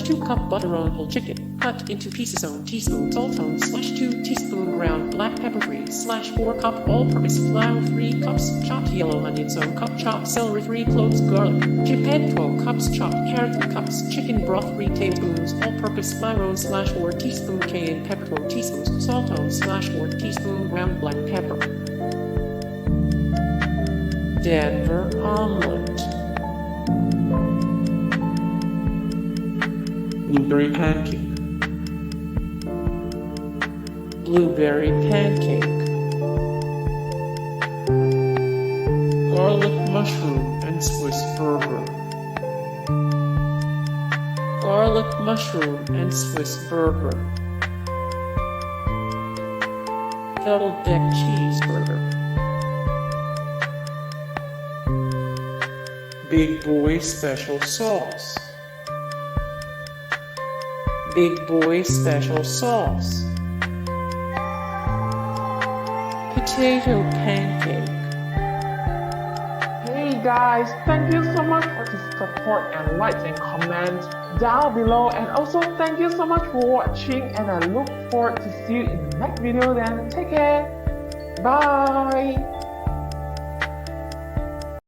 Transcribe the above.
2 cup butter on whole chicken, cut into pieces on teaspoon salt on /2 teaspoon ground black pepper 3/4 cup all-purpose flour 3 cups chopped yellow onions on cup chopped celery 3 cloves garlic, chip head 12 cups chopped carrot 3 cups chicken broth 3 tablespoons all-purpose flour on /4 teaspoon cayenne pepper 12 teaspoons salt on /4 teaspoon ground black pepper. Denver omelette. Blueberry pancake. Blueberry pancake. Garlic mushroom and Swiss burger. Garlic mushroom and Swiss burger. Double-deck cheeseburger. Big Boy Special Sauce. Big Boy Special Sauce. Potato pancake. Hey guys, thank you so much for the support and likes and comments down below, and also thank you so much for watching, and I look forward to see you in the next video. Then take care, bye.